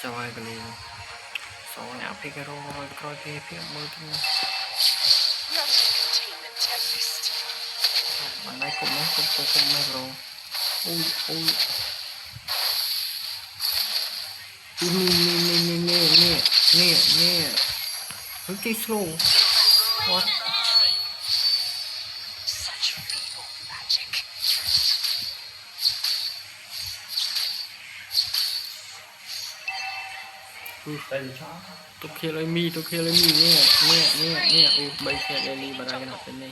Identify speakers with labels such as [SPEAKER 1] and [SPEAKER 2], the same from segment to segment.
[SPEAKER 1] Rồi cái luôn số nào phía cái rồi coi phía mới cái bạn đây cũng mấy rồi ui ui nè hướng chơi slow what tôi kia lấy mi nè bây giờ đây đi bà ra cái nào bên đây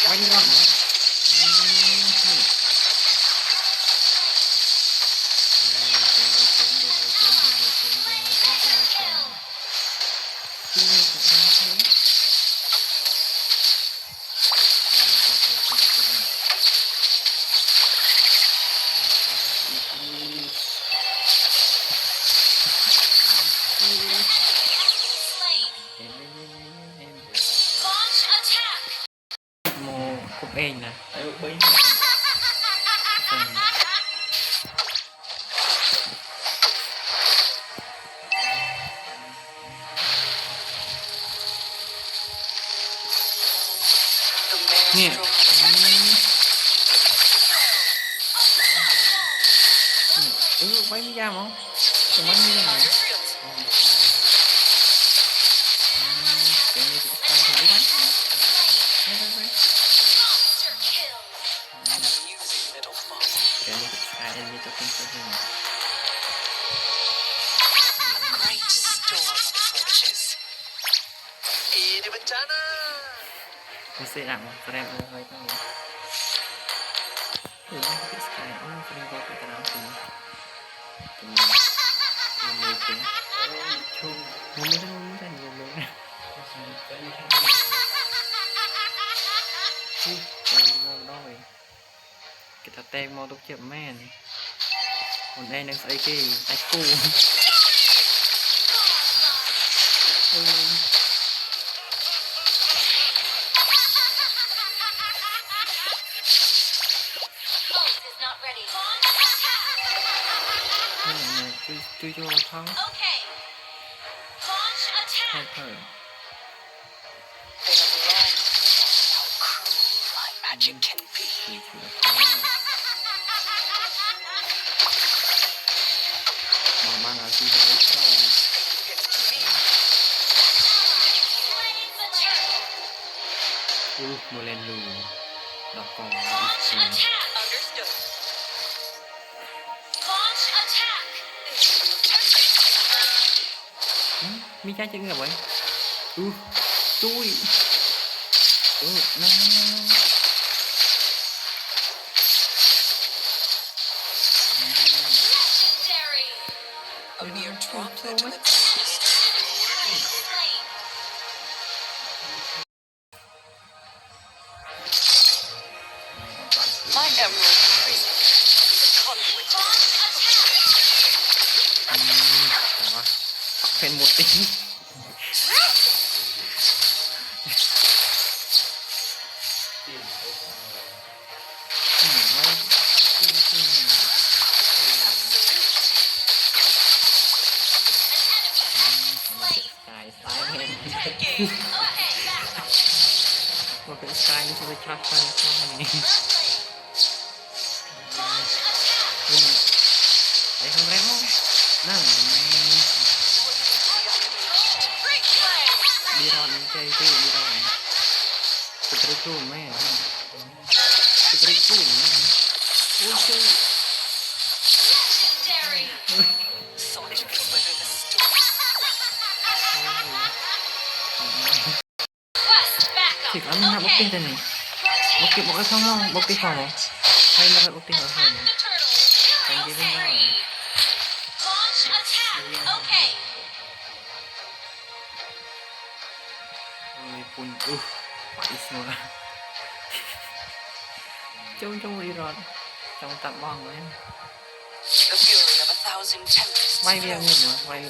[SPEAKER 1] quay lắm cục em nè nè bánh mi ra không còn bánh mi ra này cái này thì ta thử bánh cái này thì ai em đi cho kinh tế hơn mình sẽ làm cho em hơi tăng lên thì nó cái sky nó sẽ có cái nào thì mình tính chung mình mới nhiều mình rồi cái ta tem mò tốt chậm men còn đây đang xây cái tay cu tôi cho thắng hai thời mà bạn nào chỉ phải sau một lên lù đọc còn ít mi trái chân rồi vậy chui nó thêm một tí một cái style như tôi cho này đấy không rét không nè đi đòn chơi đi đòn cái trâu chua mẹ cái trâu chua mẹ ôi chơi thì có mình bốc tiền này một cái phòng không bốc tiền phòng hay là bốc tiền phòng không cái gì bên đó ôi pun phải semua chung đi rồi trong tập bong rồi
[SPEAKER 2] The fury of 1,000 tempests
[SPEAKER 1] quay video như nữa quay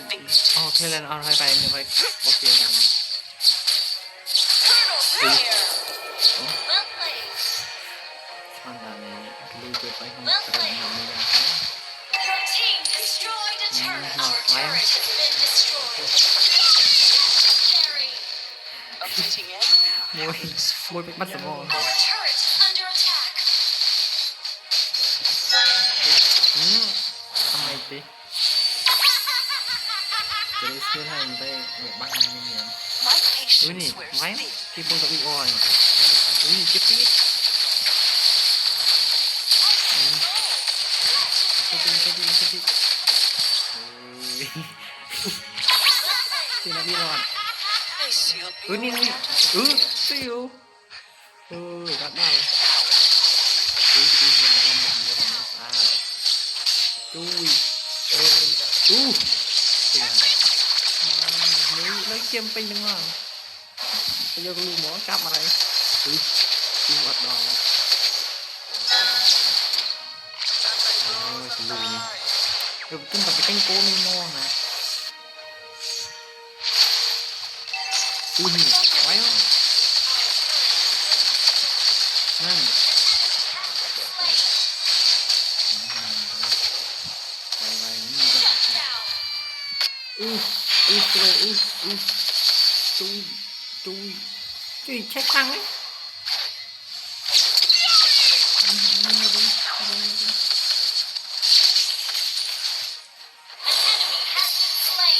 [SPEAKER 1] thế lên on hai bài như vậy một tiếng là hoàn toàn này lưu chơi phải không cần làm gì cả môi bị bắt sầu mày tí jadi sekarang sampai bang ini ini main tipe untuk iwan ini cepet cepet sini bilang ini siu gak mal lấy kem pin đúng không bây giờ con mỏ cắp ở đây hoạt động rồi chúng ta phải canh cô đi mua nè quái không chui chết tăng ấy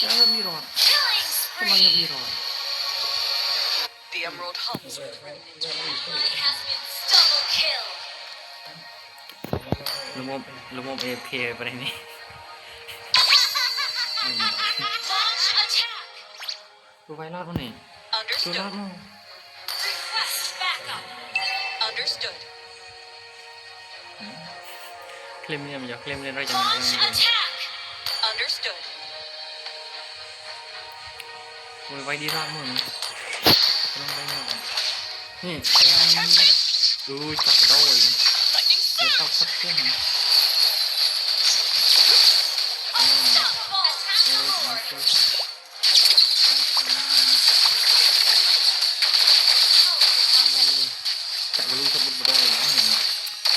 [SPEAKER 1] cháu đi rồi cháu bao nhiêu đi rồi
[SPEAKER 2] The emerald hums with
[SPEAKER 1] lu mau AFK pada ini lu vai lót này lu lót mau
[SPEAKER 2] Understood.
[SPEAKER 1] Claim lên bây giờ claim lên rồi chẳng
[SPEAKER 2] Understood.
[SPEAKER 1] Ôi vai đi ra luôn không vai nào nè chặt đâu rồi để tao sắp cái này chạy vào luôn trong một đôi này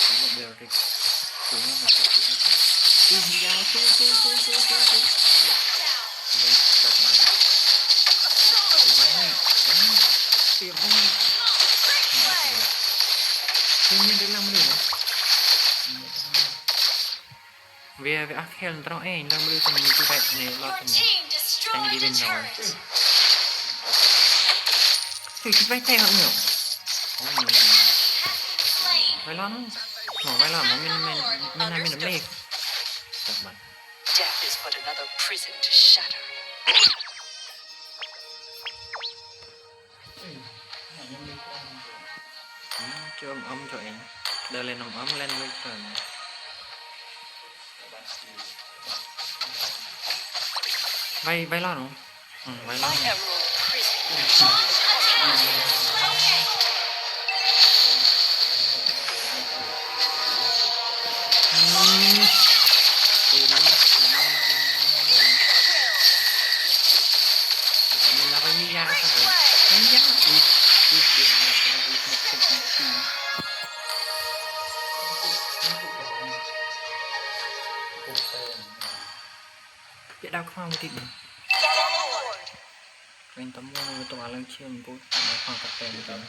[SPEAKER 1] cũng một đều thì cũng là một cái chuyện ra lên chặt lại tiệm không thiên nhiên đấy làm gì nữa về ác hell tao ấy làm gì thành như vậy này lo thành đi bên rồi thì cái vai tay hơn nhiều vai lon nó vai lon mình mê các bạn
[SPEAKER 2] Death is but another prison to shatter.
[SPEAKER 1] Cho ấm cho em đưa lên ấm lên với trời vai lon không vai lon mình là vai mi ra sao vậy biết đâu không thì mình tấm mua tòa lên chiên bút nó khoảng cắt tên rồi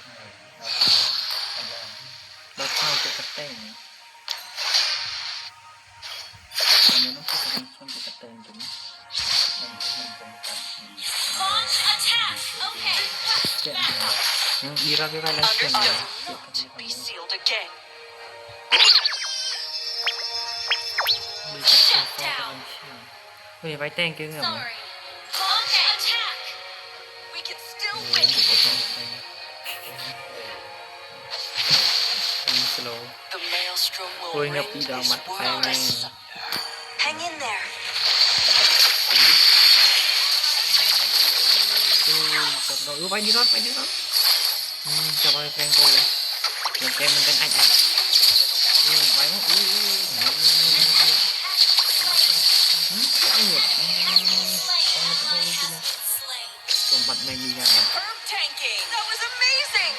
[SPEAKER 1] đó sao cái cắt tên nó có cái xong cái cắt tên chúng đi ra cái vai lên chiên rồi Ui, vai tên kia ngầm slow Ui, ngập đi đào mặt phải này
[SPEAKER 2] Hang in there.
[SPEAKER 1] Ui, vai đi rót chào ơi, friend cô Mình tên anh bạn bay nó còn bật mày đi ra
[SPEAKER 2] Herb tanking. That was amazing.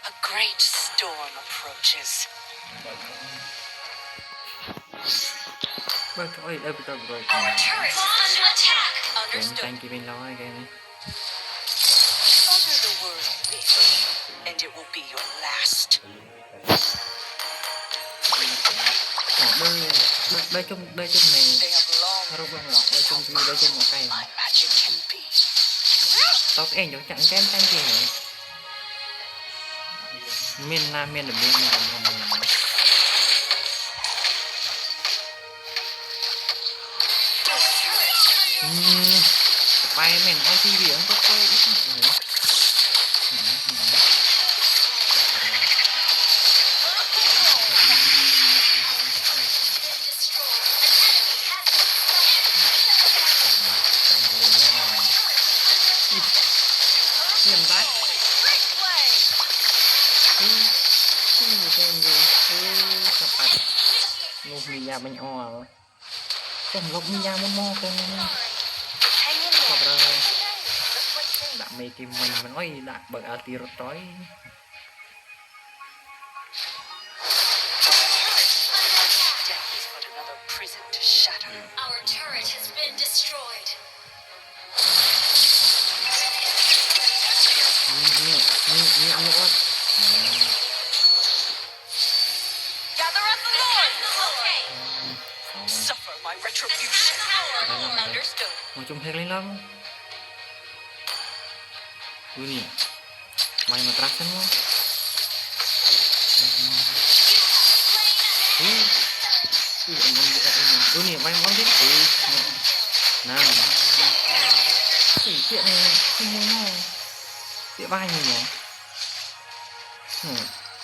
[SPEAKER 2] A great storm approaches.
[SPEAKER 1] bớt ơi đâu rồi rồi
[SPEAKER 2] Our turret is under attack.
[SPEAKER 1] kèm
[SPEAKER 2] Understood.
[SPEAKER 1] tank kia bên lo cái này
[SPEAKER 2] Utter the word witch, and it will be your last.
[SPEAKER 1] đây trong này
[SPEAKER 2] They have long
[SPEAKER 1] đâu bên ngọt đây trong một cây
[SPEAKER 2] my magic can be.
[SPEAKER 1] tao cái anh chỗ chặn cái tank kia này miền Nam miền được miền làm bay mình ai đi biển có tôi ít rồi hiểm vãi cái gì tên gì sập bạch lục mì ya bánh o trong lục mì ya món mo con sập ra đã mê tim mình nói đã bật alti rồi tối
[SPEAKER 2] Death is but another prison to shatter.
[SPEAKER 3] Our turret has been destroyed.
[SPEAKER 2] Gather at the Lord.
[SPEAKER 3] Okay.
[SPEAKER 2] Suffer my retribution. Understood.
[SPEAKER 1] một chung hết lên lắm ini main matrasan mo emang kita ini main bang din nah chuyện này không muốn không chuyện vai nhiều nhỉ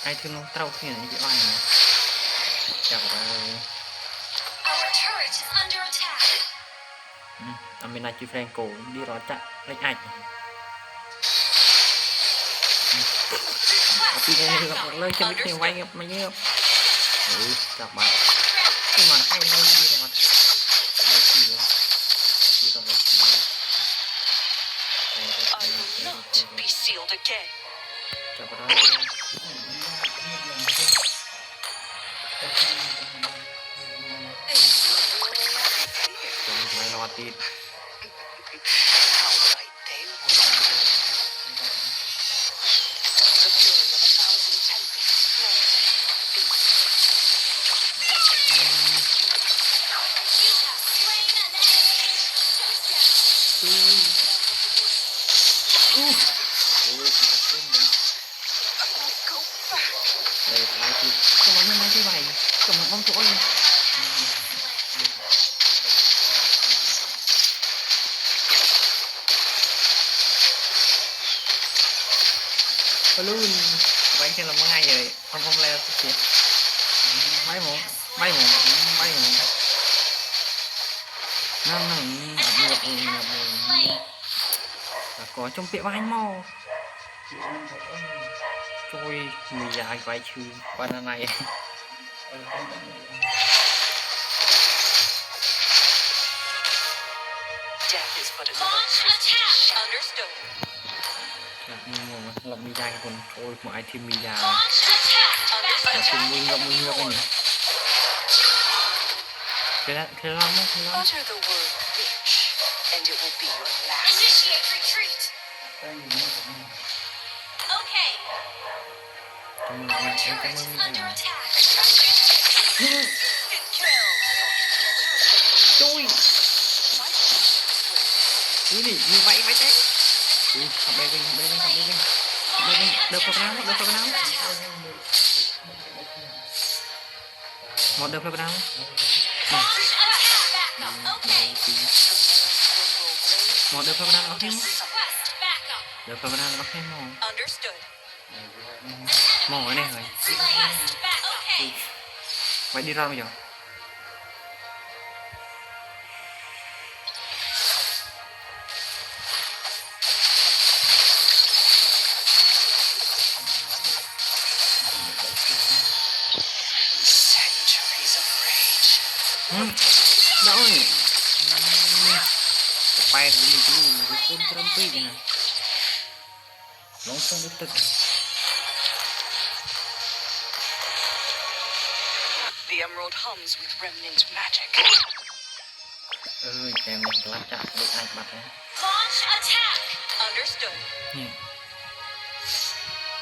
[SPEAKER 1] ai thương nó trâu thế này chuyện vai này chào rồi
[SPEAKER 3] Our turret is under attack.
[SPEAKER 1] mình là chị Franco đi rõ chặn lấy ảnh thì này gặp lên cho biết vay gặp mày nhớ các bạn nhưng mà hay lên đi rồi lấy gì đi rồi lấy
[SPEAKER 2] I will not be sealed again.
[SPEAKER 1] chào bạn trong máy lo tít
[SPEAKER 2] How right they were. The fury of a thousand tempests flowed in my
[SPEAKER 3] You have slain an
[SPEAKER 2] I will go back.
[SPEAKER 1] đây lại thì không có mấy cái bài cầm một con chỗ balloon vậy thì là mấy ngày rồi không leo kìa bay một năm có trong tiệm anh mau trôi mì dài vài chữ con này
[SPEAKER 2] Death is but another
[SPEAKER 3] launch
[SPEAKER 2] prison.
[SPEAKER 3] attack.
[SPEAKER 2] Understood.
[SPEAKER 1] lọc mì dài còn trôi một ai thêm mì dài
[SPEAKER 3] Launch attack.
[SPEAKER 1] cùng mì ngập cái nhỉ thế lắm
[SPEAKER 2] Utter the word witch, and it will be your last.
[SPEAKER 3] Initiate retreat. Okay.
[SPEAKER 1] cảm
[SPEAKER 3] Our
[SPEAKER 1] ơn
[SPEAKER 3] turret is under attack.
[SPEAKER 2] Instant kill.
[SPEAKER 1] trôi cứ đi như vậy vậy thế học đây được nào một đợt nào
[SPEAKER 3] Launch attack. Okay.
[SPEAKER 1] một đợt nào nó thêm
[SPEAKER 3] Request backup.
[SPEAKER 1] được nào nó thêm
[SPEAKER 2] Understood.
[SPEAKER 1] mò cái này rồi
[SPEAKER 3] Request back. Okay.
[SPEAKER 1] vậy đi ra bây giờ Rồi Phải thì mình cứ cuốn trâm tí nè Nó không được tức
[SPEAKER 2] The emerald hums with remnant magic.
[SPEAKER 1] Chèm này lắp chặt được ai bật đấy
[SPEAKER 3] Launch attack.
[SPEAKER 2] Understood.
[SPEAKER 1] Nè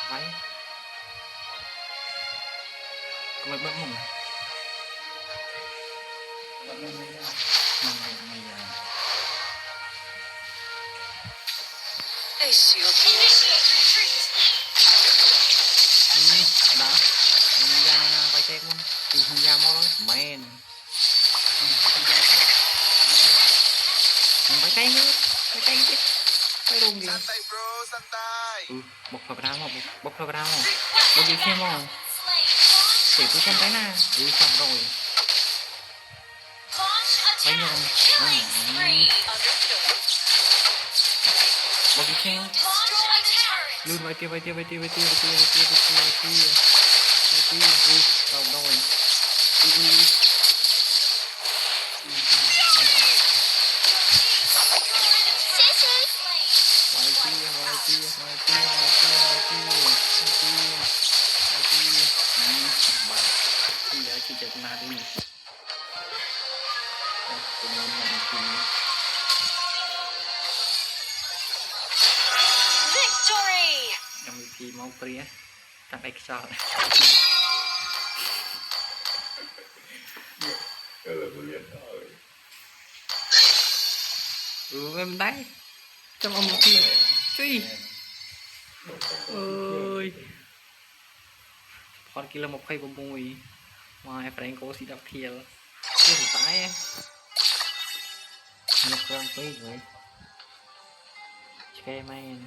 [SPEAKER 1] Váy Có mấy bớt mùng
[SPEAKER 2] They sealed me.
[SPEAKER 3] Initiate retreat.
[SPEAKER 1] Đó ra này vai tép luôn từ không ra mó đó men vai tay nữa chứ vai rung gì
[SPEAKER 4] Santai bro, santai.
[SPEAKER 1] bốc vào đao không bốc vào đao không bốc gì xem không
[SPEAKER 3] Slain.
[SPEAKER 1] để tôi xem cái nào xong rồi
[SPEAKER 3] Launch
[SPEAKER 1] vai
[SPEAKER 3] attack.
[SPEAKER 1] nhon
[SPEAKER 3] Killing spree.
[SPEAKER 2] Understood.
[SPEAKER 1] bốc gì xem
[SPEAKER 3] Launch attack.
[SPEAKER 1] luôn vai tiêu đâu rồi chị chợt na đi cùng làm
[SPEAKER 2] Victory!
[SPEAKER 1] MVP máu pria tặng Excel em đấy trong ông một kia truy ơi còn kia là một khay của mùi mà phải đánh cố xí đập kia chưa thủ tái em nhập ra tới rồi chơi man